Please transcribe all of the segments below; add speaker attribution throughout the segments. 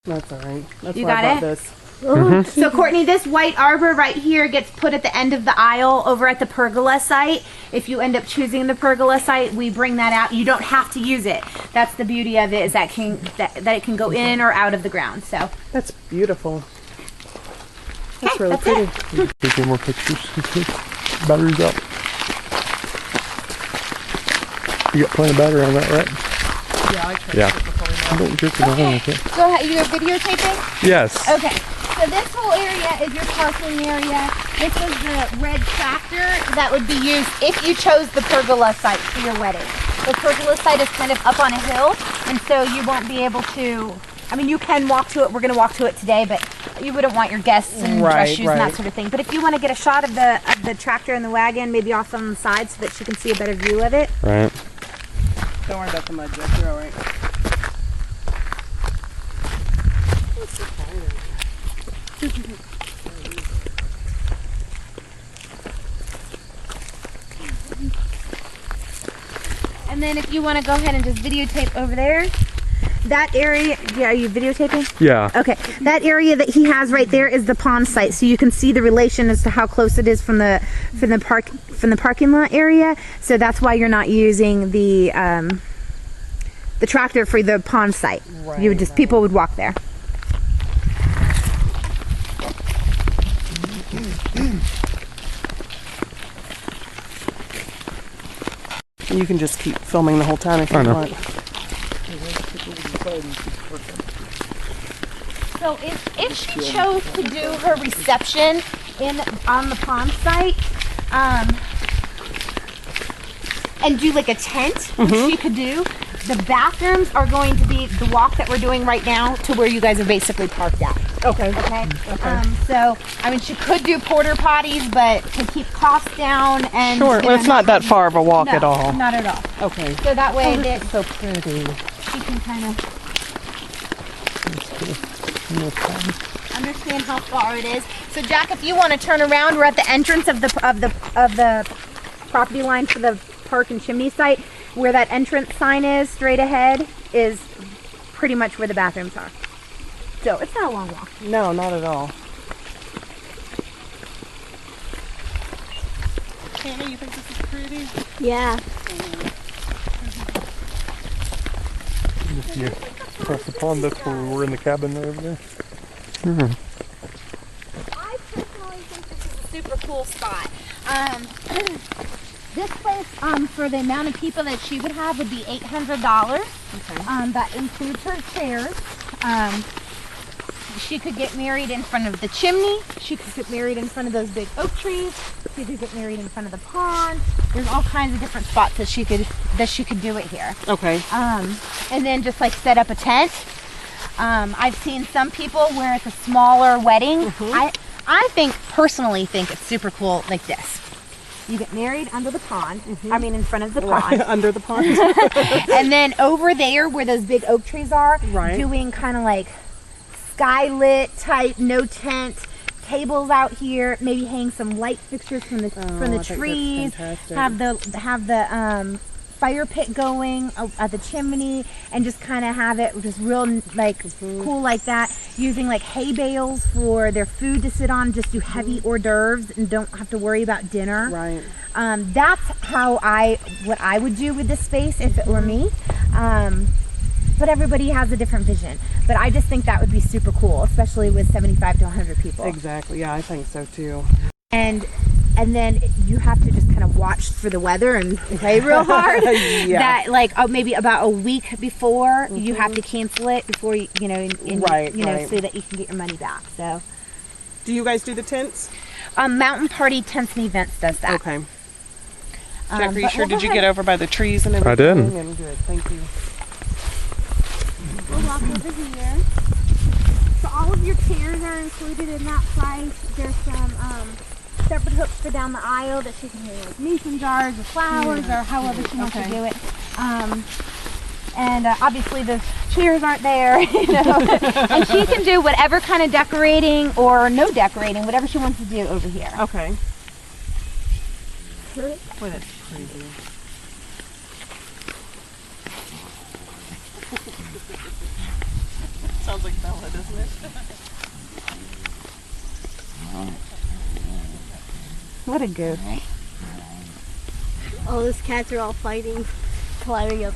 Speaker 1: That's all right. That's
Speaker 2: You
Speaker 1: why
Speaker 2: got
Speaker 1: I bought
Speaker 2: it?
Speaker 1: this.
Speaker 2: So Courtney, this white arbor right here gets put at the end of the aisle over at the pergola site. If you end up choosing the pergola site, we bring that out. You don't have to use it. That's the beauty of it, is that it can go in or out of the ground. So
Speaker 1: That's beautiful. That's
Speaker 2: okay,
Speaker 1: really
Speaker 2: that's
Speaker 1: pretty.
Speaker 2: it.
Speaker 3: Take any more pictures. Battery's up. You got plenty of battery on that, right?
Speaker 1: Yeah, I checked
Speaker 3: Yeah.
Speaker 1: it before we left.
Speaker 3: Don't jerk it around like that.
Speaker 2: Go ahead. You're videotaping?
Speaker 3: Yes.
Speaker 2: Okay. So this whole area is your parking area. This is the red tractor that would be used if you chose the pergola site for your wedding. The pergola site is kind of up on a hill, and so you won't be able to, I mean, you can walk to it. We're going to walk to it today, but you wouldn't want your guests in dress shoes and that sort of thing. But if you want to get a shot of the tractor and the wagon, maybe off on the side so that she can see a better view of it.
Speaker 3: Right.
Speaker 1: Don't worry about the mud, Jeff. You're all right.
Speaker 2: And then if you want to go ahead and just videotape over there, that area, yeah, are you videotaping?
Speaker 3: Yeah.
Speaker 2: Okay, that area that he has right there is the pond site, so you can see the relation as to how close it is from the parking lot area. So that's why you're not using the tractor for the pond site.
Speaker 1: Right,
Speaker 2: You would just people would walk there.
Speaker 1: You can just keep filming the whole time if you
Speaker 3: I know.
Speaker 1: want.
Speaker 2: So if she chose to do her reception on the pond site, and do like a tent, which she could do, the bathrooms are going to be the walk that we're doing right now to where you guys are basically parked at.
Speaker 1: Okay.
Speaker 2: Okay. So I mean, she could do porta potties, but to keep costs down and
Speaker 1: Sure. Well, it's not that far of a walk
Speaker 2: no,
Speaker 1: at all.
Speaker 2: not at all.
Speaker 1: Okay.
Speaker 2: So that way that
Speaker 1: So pretty.
Speaker 2: she can kind of understand how far it is. So Jack, if you want to turn around, we're at the entrance of the property line for the park and chimney site. Where that entrance sign is, straight ahead, is pretty much where the bathrooms are. So it's not a long walk.
Speaker 1: No, not at all. Hannah, you think this is pretty?
Speaker 2: Yeah.
Speaker 3: Yeah. Across the pond, that's where we were in the cabin over there.
Speaker 2: I personally think this is a super cool spot. This place, for the amount of people that she would have, would be $800.
Speaker 1: Okay.
Speaker 2: That includes her chairs. She could get married in front of the chimney. She could get married in front of those big oak trees. She could get married in front of the pond. There's all kinds of different spots that she could do it here.
Speaker 1: Okay.
Speaker 2: And then just like set up a tent. I've seen some people where it's a smaller wedding. I personally think it's super cool like this. You get married under the pond. I mean, in front of the pond.
Speaker 1: Under the pond.
Speaker 2: And then over there where those big oak trees are, doing kind of like skylit type, no tent, tables out here, maybe hang some light fixtures from the trees, have the fire pit going at the chimney, and just kind of have it just real like cool like that, using like hay bales for their food to sit on, just do heavy hors d'oeuvres and don't have to worry about dinner.
Speaker 1: Right.
Speaker 2: That's what I would do with this space if it were me. But everybody has a different vision. But I just think that would be super cool, especially with 75 to 100 people.
Speaker 1: Exactly. Yeah, I think so too.
Speaker 2: And then you have to just kind of watch for the weather and play real hard.
Speaker 1: Yeah.
Speaker 2: That like maybe about a week before you have to cancel it before you know so that you can get your money back. So.
Speaker 1: Do you guys do the tents?
Speaker 2: Mountain Party Tents and Events does that.
Speaker 1: Okay. Jack, are you
Speaker 2: but
Speaker 1: sure?
Speaker 2: we'll go
Speaker 1: Did you
Speaker 2: ahead.
Speaker 1: get over by the trees and everything?
Speaker 3: I did.
Speaker 1: And good. Thank you.
Speaker 2: We'll walk over here. So all of your chairs are included in that price. There's some separate hooks for down the aisle that she can hang like mason jars or flowers or however she wants to do it. And obviously the chairs aren't there, you know. And she can do whatever kind of decorating or no decorating, whatever she wants to do over here.
Speaker 1: Okay. Boy, that's crazy. So sounds like Bella, doesn't it? What a goof.
Speaker 4: All those cats are all fighting, climbing up.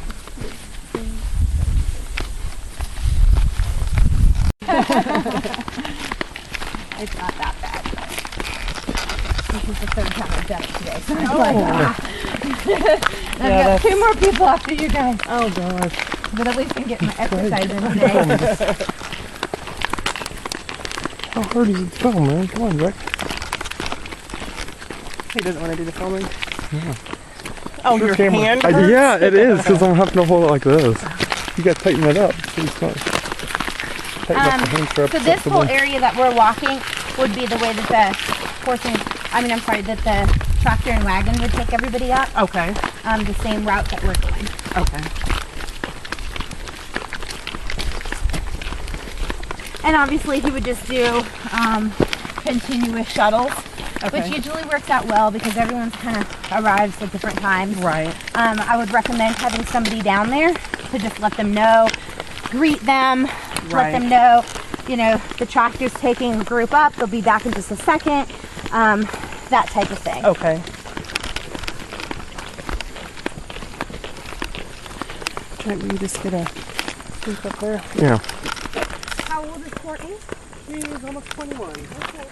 Speaker 2: It's not that bad, but this is the third time I've done it today, so I'm like, I've got 2 more people after you guys.
Speaker 1: Oh God.
Speaker 2: But at least I'm getting my exercise in today.
Speaker 3: How hard is it to film, man? Come on, Jack.
Speaker 1: He doesn't want to do the filming. Yeah. Oh, your
Speaker 3: Camera.
Speaker 1: hand hurts?
Speaker 3: Yeah, it is, because I'm having to hold it like this. You gotta tighten it up. So it's not tighten up the hand strap.
Speaker 2: So this whole area that we're walking would be the way that the that the tractor and wagon would take everybody up.
Speaker 1: Okay.
Speaker 2: The same route that we're going.
Speaker 1: Okay.
Speaker 2: And obviously he would just do continuous shuttles,
Speaker 1: Okay.
Speaker 2: which usually works out well because everyone's kind of arrives at different times.
Speaker 1: Right.
Speaker 2: I would recommend having somebody down there to just let them know, greet them, let them know, you know, the tractor's taking the group up, they'll be back in just a second, that type of thing.
Speaker 1: Okay. Can't we just get a sleep up there?
Speaker 3: Yeah.
Speaker 2: How old is Courtney?
Speaker 1: She's almost 21. Okay.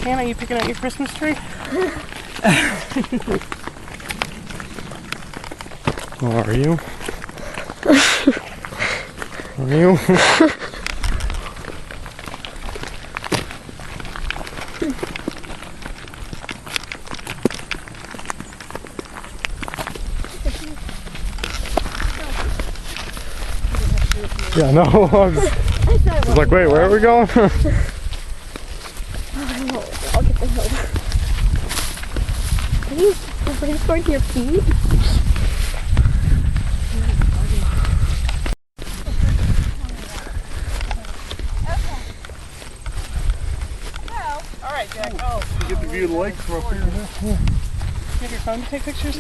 Speaker 1: Hannah, you picking out your Christmas tree?
Speaker 3: Are you? Are you? Yeah, no. I was like, wait, where are we going?
Speaker 4: I'll get the hill. Are you going to your feet?
Speaker 1: All right, Jack. Oh,
Speaker 3: You get to view the lake from up here.
Speaker 1: you have your phone to take pictures?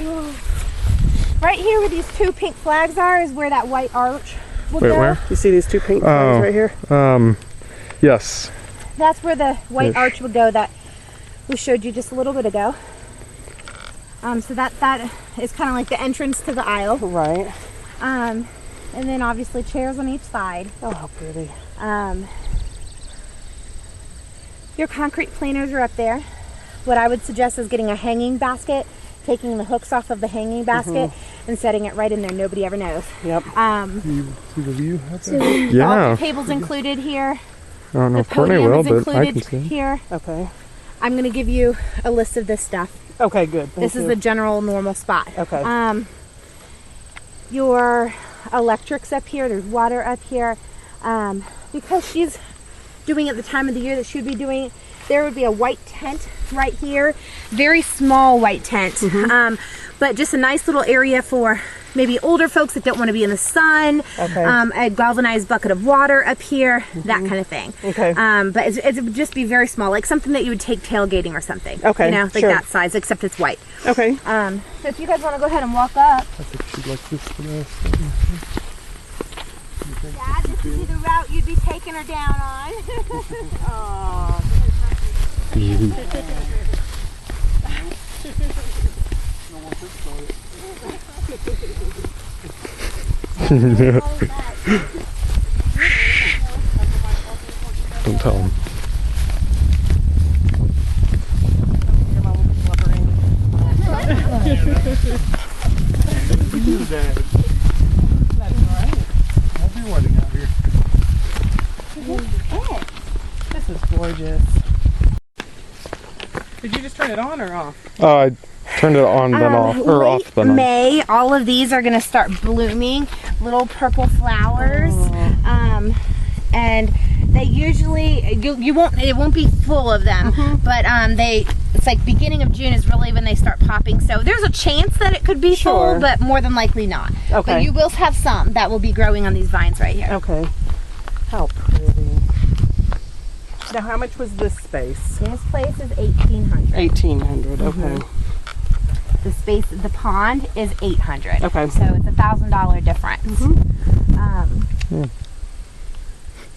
Speaker 2: Right here where these 2 pink flags are is where that white arch will
Speaker 3: Wait,
Speaker 2: go.
Speaker 3: where?
Speaker 1: You see these 2 pink flags right here?
Speaker 3: Yes.
Speaker 2: That's where the white
Speaker 3: Ish.
Speaker 2: arch would go that we showed you just a little bit ago. So that is kind of like the entrance to the aisle.
Speaker 1: Right.
Speaker 2: And then obviously chairs on each side.
Speaker 1: Oh, how pretty.
Speaker 2: Your concrete planers are up there. What I would suggest is getting a hanging basket, taking the hooks off of the hanging basket and setting it right in there. Nobody ever knows.
Speaker 1: Yep.
Speaker 3: You see the view out there?
Speaker 2: All
Speaker 3: Yeah.
Speaker 2: the tables included here.
Speaker 3: I don't know
Speaker 2: The
Speaker 3: if Courtney
Speaker 2: podium
Speaker 3: will,
Speaker 2: is
Speaker 3: but I can
Speaker 2: included
Speaker 3: see.
Speaker 2: here.
Speaker 1: Okay.
Speaker 2: I'm going to give you a list of this stuff.
Speaker 1: Okay, good. Thank
Speaker 2: This is
Speaker 1: you.
Speaker 2: the general normal spot.
Speaker 1: Okay.
Speaker 2: Your electrics up here, there's water up here. Because she's doing it the time of the year that she would be doing it, there would be a white tent right here. Very small white tent. But just a nice little area for maybe older folks that don't want to be in the sun.
Speaker 1: Okay.
Speaker 2: A galvanized bucket of water up here, that kind of thing.
Speaker 1: Okay.
Speaker 2: But it would just be very small, like something that you would take tailgating or something.
Speaker 1: Okay,
Speaker 2: You know, like
Speaker 1: sure.
Speaker 2: that size, except it's white.
Speaker 1: Okay.
Speaker 2: So if you guys want to go ahead and walk up.
Speaker 3: I think she'd like this for this.
Speaker 2: Yeah, this would be the route you'd be taking her down on.
Speaker 3: Don't tell him.
Speaker 1: Your mom will pick them up
Speaker 3: Dad.
Speaker 1: That's right.
Speaker 3: I'll be wedding out here.
Speaker 1: This is gorgeous. Did you just turn it on or off?
Speaker 3: I turned it on then off, or
Speaker 2: late
Speaker 3: off then on.
Speaker 2: May, all of these are gonna start blooming, little purple flowers. And they usually, it won't be full of them, but it's like beginning of June is really when they start popping. So there's a chance that it could be full, but more than likely not.
Speaker 1: Okay.
Speaker 2: But you will have some that will be growing on these vines right here.
Speaker 1: Okay. How pretty. Now, how much was this space?
Speaker 2: This place is 1,800.
Speaker 1: 1,800. Okay.
Speaker 2: The space, the pond is 800.
Speaker 1: Okay.
Speaker 2: So it's $1,000 difference.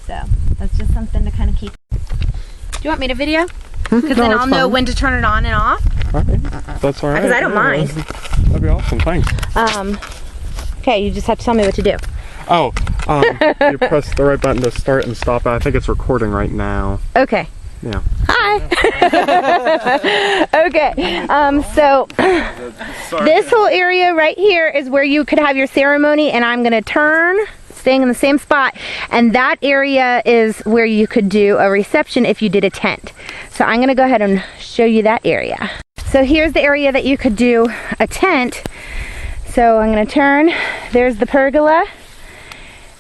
Speaker 2: So that's just something to kind of keep. Do you want me to video? Because then I'll know when to turn it on and off.
Speaker 3: That's all right.
Speaker 2: Because I don't mind.
Speaker 3: That'd be awesome. Thanks.
Speaker 2: Okay, you just have to tell me what to do.
Speaker 3: Oh, you press the right button to start and stop it. I think it's recording right now.
Speaker 2: Okay.
Speaker 3: Yeah.
Speaker 2: Hi. Okay. So this whole area right here is where you could have your ceremony, and I'm gonna turn, staying in the same spot, and that area is where you could do a reception if you did a tent. So I'm gonna go ahead and show you that area. So here's the area that you could do a tent. So I'm gonna turn, there's the pergola,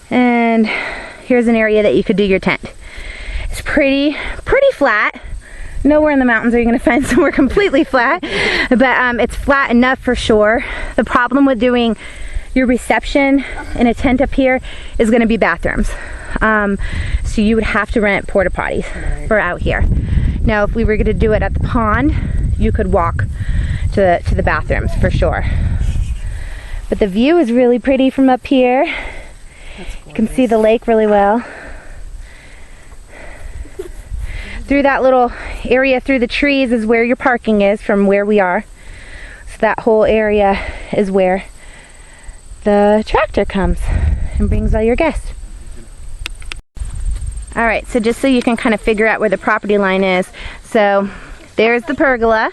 Speaker 2: and here's an area that you could do your tent. It's pretty flat. Nowhere in the mountains are you gonna find somewhere completely flat, but it's flat enough for sure. The problem with doing your reception in a tent up here is gonna be bathrooms. So you would have to rent porta potties for out here. Now, if we were gonna do it at the pond, you could walk to the bathrooms for sure. But the view is really pretty from up here. You can see the lake really well. Through that little area through the trees is where your parking is from where we are. So that whole area is where the tractor comes and brings all your guests. All right, so just so you can kind of figure out where the property line is. So there's the pergola,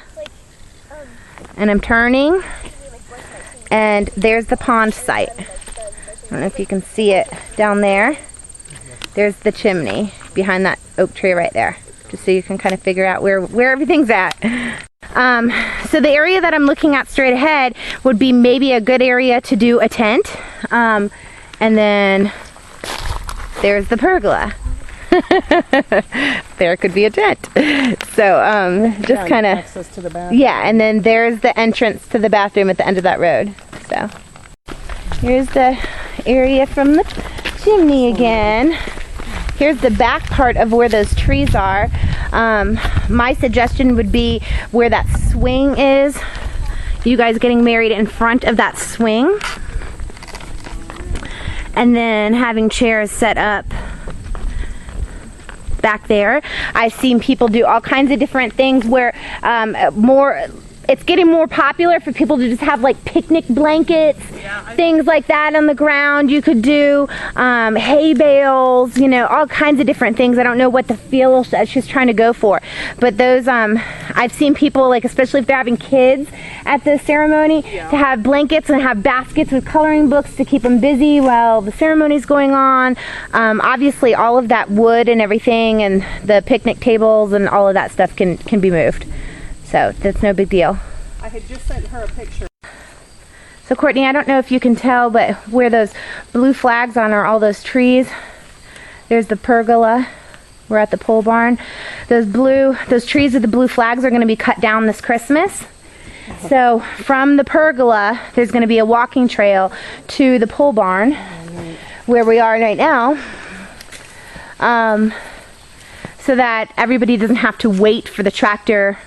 Speaker 2: and I'm turning, and there's the pond site. I don't know if you can see it down there. There's the chimney behind that oak tree right there. Just so you can kind of figure out where everything's at. So the area that I'm looking at straight ahead would be maybe a good area to do a tent. And then there's the pergola. There could be a tent. So just kind of
Speaker 1: access to the bathroom.
Speaker 2: Yeah, and then there's the entrance to the bathroom at the end of that road. So here's the area from the chimney again. Here's the back part of where those trees are. My suggestion would be where that swing is. You guys getting married in front of that swing. And then having chairs set up back there. I've seen people do all kinds of different things where it's getting more popular for people to just have like picnic blankets, things like that on the ground. You could do hay bales, you know, all kinds of different things. I don't know what the feel she's trying to go for, but those I've seen people, like especially if they're having kids at the ceremony, to have blankets and have baskets with coloring books to keep them busy while the ceremony's going on. Obviously all of that wood and everything and the picnic tables and all of that stuff can be moved. So that's no big deal.
Speaker 1: I had just sent her a picture.
Speaker 2: So Courtney, I don't know if you can tell, but where those blue flags on are all those trees. There's the pergola. We're at the pole barn. Those trees with the blue flags are going to be cut down this Christmas. So from the pergola, there's going to be a walking trail to the pole barn, where we are right now. So that everybody doesn't have to wait for the tractor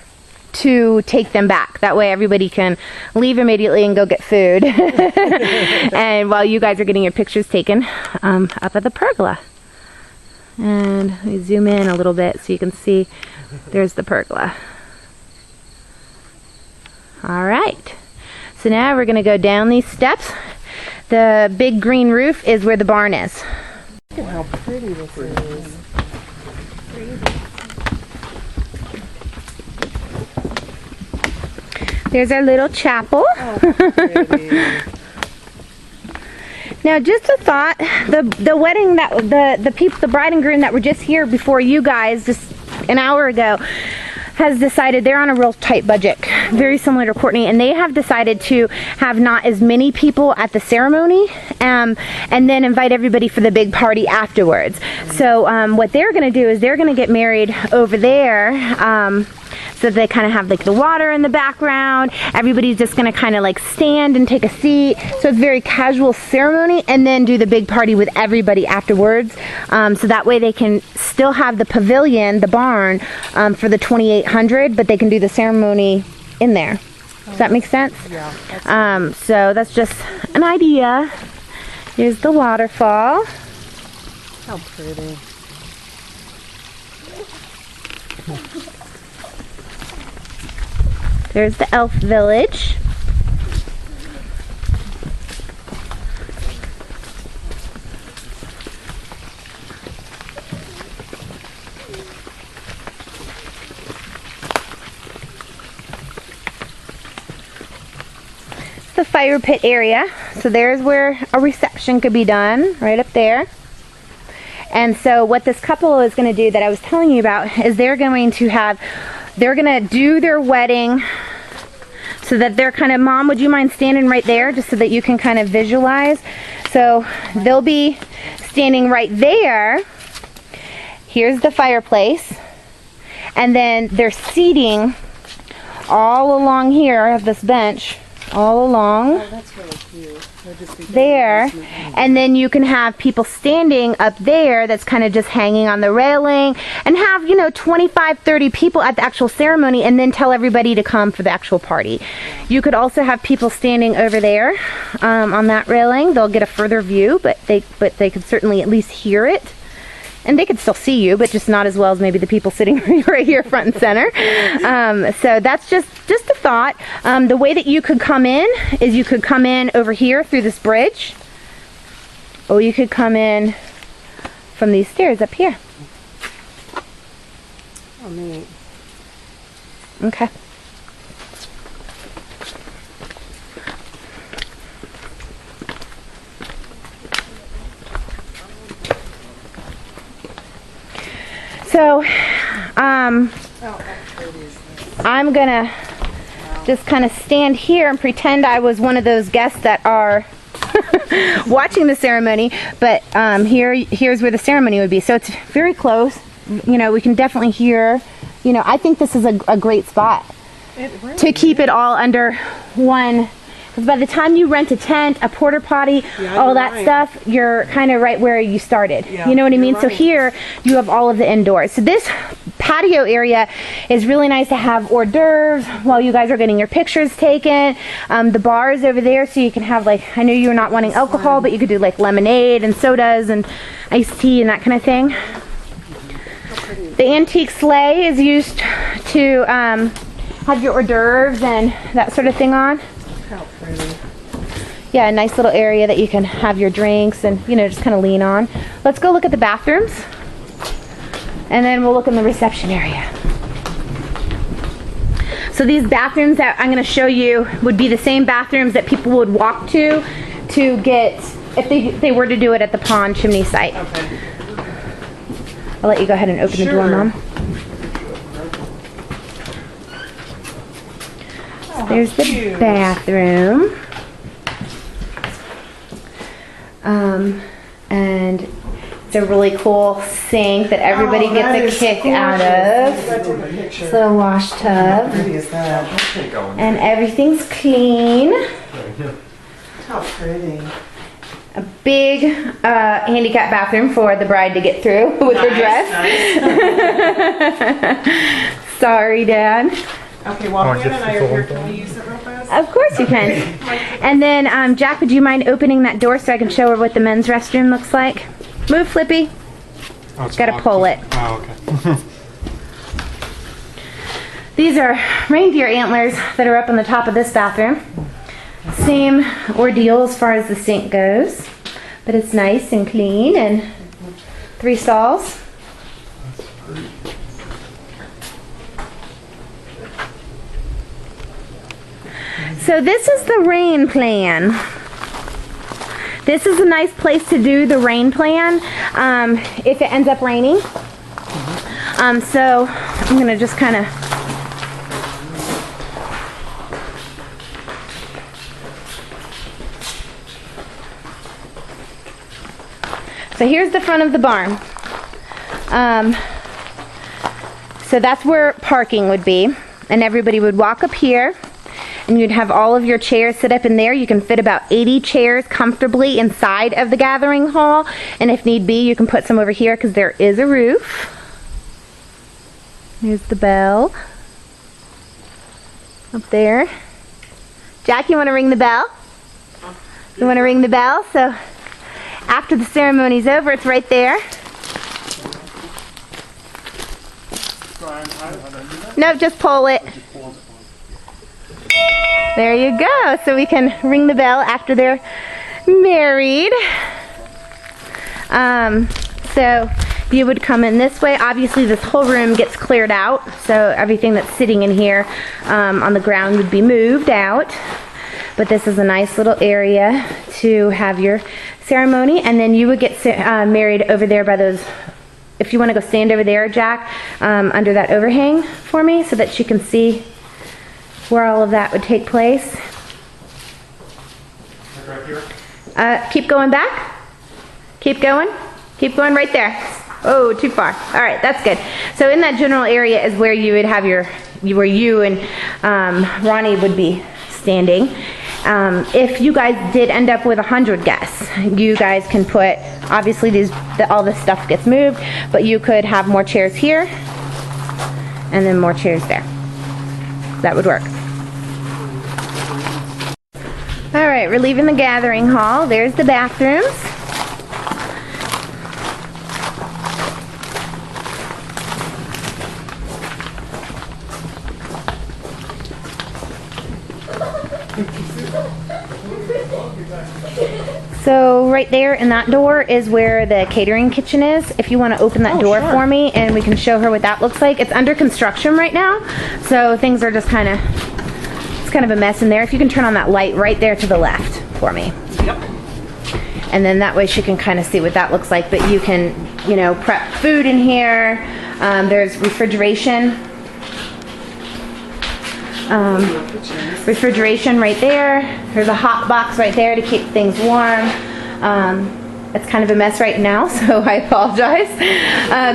Speaker 2: to take them back. That way everybody can leave immediately and go get food. And while you guys are getting your pictures taken up at the pergola. And let me zoom in a little bit so you can see there's the pergola. All right. So now we're going to go down these steps. The big green roof is where the barn is.
Speaker 1: Look at how pretty this is.
Speaker 2: There's our little chapel.
Speaker 1: Pretty.
Speaker 2: Now, just a thought: the wedding that the people, the bride and groom that were just here before you guys just an hour ago, has decided they're on a real tight budget, very similar to Courtney, and they have decided to have not as many people at the ceremony, and then invite everybody for the big party afterwards. So what they're going to do is they're going to get married over there. So they kind of have like the water in the background. Everybody's just going to kind of like stand and take a seat. So it's very casual ceremony, and then do the big party with everybody afterwards. So that way they can still have the pavilion, the barn, for the 2,800, but they can do the ceremony in there. Does that make sense?
Speaker 1: Yeah.
Speaker 2: So that's just an idea. Here's the waterfall.
Speaker 1: How pretty.
Speaker 2: There's the elf village. The fire pit area. So there's where a reception could be done, right up there. And so what this couple is going to do that I was telling you about is they're going to do their wedding so that they're kind of, Mom, would you mind standing right there just so that you can kind of visualize? So they'll be standing right there. Here's the fireplace. And then they're seating all along here. I have this bench all along.
Speaker 1: Oh, that's really cute.
Speaker 2: There, and then you can have people standing up there that's kind of just hanging on the railing, and have 25-30 people at the actual ceremony, and then tell everybody to come for the actual party. You could also have people standing over there on that railing. They'll get a further view, but they could certainly at least hear it. And they could still see you, but just not as well as maybe the people sitting right here front and center. So that's just a thought. The way that you could come in is you could come in over here through this bridge, or you could come in from these stairs up here.
Speaker 1: Oh, neat.
Speaker 2: Okay. So, I'm gonna just kind of stand here and pretend I was one of those guests that are watching the ceremony, but here's where the ceremony would be. So it's very close. We can definitely hear. I think this is a great spot to keep it all under one. Because by the time you rent a tent, a porta potty, all that stuff, you're kind of right where you started.
Speaker 1: Yeah,
Speaker 2: you know what I mean?
Speaker 1: right.
Speaker 2: So here you have all of the indoors. So this patio area is really nice to have hors d'oeuvres while you guys are getting your pictures taken. The bar is over there, so you can have I know you're not wanting alcohol, but you could do lemonade and sodas and iced tea and that kind of thing. The antique sleigh is used to have your hors d'oeuvres and that sort of thing on.
Speaker 1: How pretty.
Speaker 2: Yeah, a nice little area that you can have your drinks and, just kind of lean on. Let's go look at the bathrooms. And then we'll look in the reception area. So these bathrooms that I'm going to show you would be the same bathrooms that people would walk to get, if they were to do it at the pond chimney site.
Speaker 1: Okay.
Speaker 2: I'll let you go ahead and open the door, Mom. There's the bathroom. And it's a really cool sink that everybody gets a kick out of. It's a wash tub.
Speaker 1: How pretty is that?
Speaker 2: And everything's clean.
Speaker 1: How pretty.
Speaker 2: A big handicap bathroom for the bride to get through with her dress.
Speaker 1: Nice.
Speaker 2: Sorry, Dad.
Speaker 1: Okay, while Hannah and I are here, can we use it real fast?
Speaker 2: Of course you can. And then, Jack, would you mind opening that door so I can show her what the men's restroom looks like? Move, Flippy.
Speaker 3: Oh, it's
Speaker 2: Gotta
Speaker 3: locked.
Speaker 2: pull it.
Speaker 3: Oh, okay.
Speaker 2: These are reindeer antlers that are up on the top of this bathroom. Same ordeal as far as the sink goes, but it's nice and clean, and 3 stalls. So this is the rain plan. This is a nice place to do the rain plan if it ends up raining. So I'm going to just kind of so here's the front of the barn. So that's where parking would be, and everybody would walk up here, and you'd have all of your chairs set up in there. You can fit about 80 chairs comfortably inside of the gathering hall, and if need be, you can put some over here because there is a roof. There's the bell up there. Jack, you want to ring the bell? You want to ring the bell? So after the ceremony's over, it's right there. No, just pull it. There you go. So we can ring the bell after they're married. So you would come in this way. Obviously this whole room gets cleared out, so everything that's sitting in here on the ground would be moved out. But this is a nice little area to have your ceremony, and then you would get married over there by those. If you want to go stand over there, Jack, under that overhang for me so that you can see where all of that would take place.
Speaker 3: Right here?
Speaker 2: Keep going back. Keep going. Keep going right there. Oh, too far. All right, that's good. So in that general area is where you would have where you and Ronnie would be standing. If you guys did end up with 100 guests, you guys can put, obviously all this stuff gets moved, but you could have more chairs here and then more chairs there. That would work. All right, we're leaving the gathering hall. There's the bathrooms. So right there in that door is where the catering kitchen is. If you want to open that door for me and we can show her what that looks like. It's under construction right now, so things are just kind of, it's kind of a mess in there. If you can turn on that light right there to the left for me.
Speaker 1: Yep.
Speaker 2: And then that way she can kind of see what that looks like. But you can, you know, prep food in here. There's refrigeration. Refrigeration right there. There's a hot box right there to keep things warm. It's kind of a mess right now, so I apologize.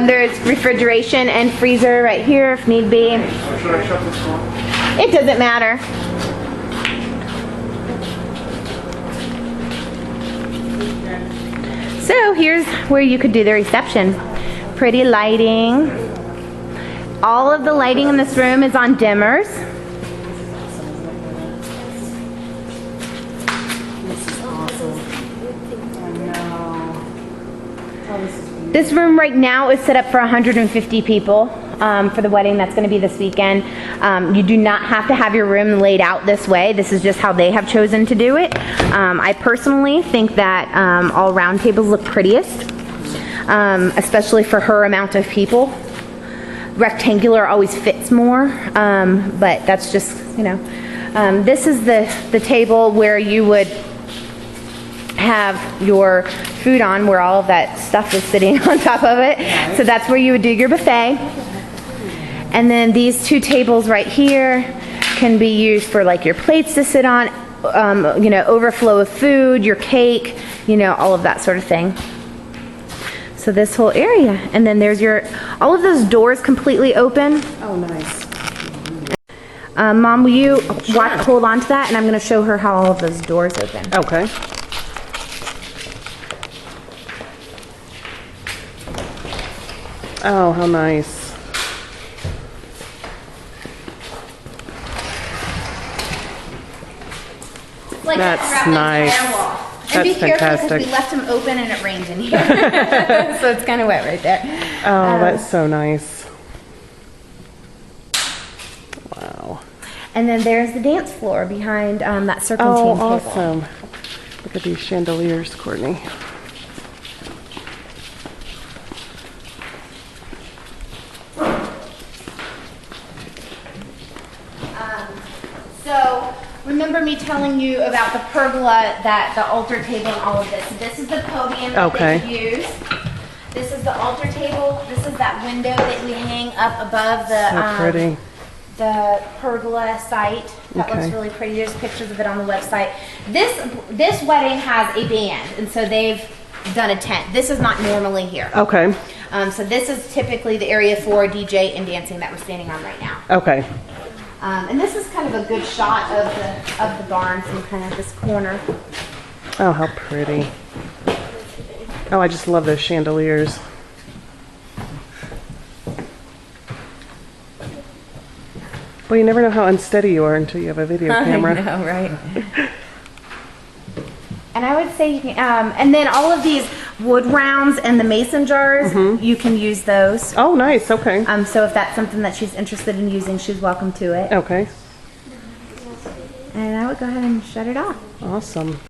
Speaker 2: There's refrigeration and freezer right here if need be.
Speaker 3: Should I shut this door?
Speaker 2: It doesn't matter. So here's where you could do the reception. Pretty lighting. All of the lighting in this room is on dimmers. This room right now is set up for 150 people for the wedding that's going to be this weekend. You do not have to have your room laid out this way. This is just how they have chosen to do it. I personally think that all round tables look prettiest, especially for her amount of people. Rectangular always fits more, but that's just, you know. This is the table where you would have your food on, where all of that stuff is sitting on top of it. So that's where you would do your buffet. And then these two tables right here can be used for like your plates to sit on, you know, overflow of food, your cake, you know, all of that sort of thing. So this whole area. And then there's all of those doors completely open.
Speaker 1: Oh, nice.
Speaker 2: Mom, will you hold on to that, and I'm going to show her how all of those doors open.
Speaker 1: Okay. Oh, how nice.
Speaker 2: Like
Speaker 1: That's nice.
Speaker 2: And be
Speaker 1: That's
Speaker 2: careful because
Speaker 1: fantastic.
Speaker 2: we left them open and it rains in here. So it's kind of wet right there.
Speaker 1: Oh, that's so nice. Wow.
Speaker 2: And then there's the dance floor behind that serpentine
Speaker 1: Oh,
Speaker 2: table.
Speaker 1: awesome. Look at these chandeliers, Courtney.
Speaker 2: So remember me telling you about the pergola, that the altar table and all of this. So this is the podium that they could use. This is the altar table. This is that window that we hang up above the pergola site. That looks really pretty. There's pictures of it on the website. This wedding has a band, and so they've done a tent. This is not normally here.
Speaker 1: Okay.
Speaker 2: So this is typically the area for DJ and dancing that we're standing on right now.
Speaker 1: Okay.
Speaker 2: And this is kind of a good shot of the barn from kind of this corner.
Speaker 1: Oh, how pretty. Oh, I just love those chandeliers. Well, you never know how unsteady you are until you have a video camera.
Speaker 2: I know, right? And I would say you can, and then all of these wood rounds and the mason jars, you can use those.
Speaker 1: Oh, nice. Okay.
Speaker 2: So if that's something that she's interested in using, she's welcome to it.
Speaker 1: Okay.
Speaker 2: And I would go ahead and shut it off.
Speaker 1: Awesome.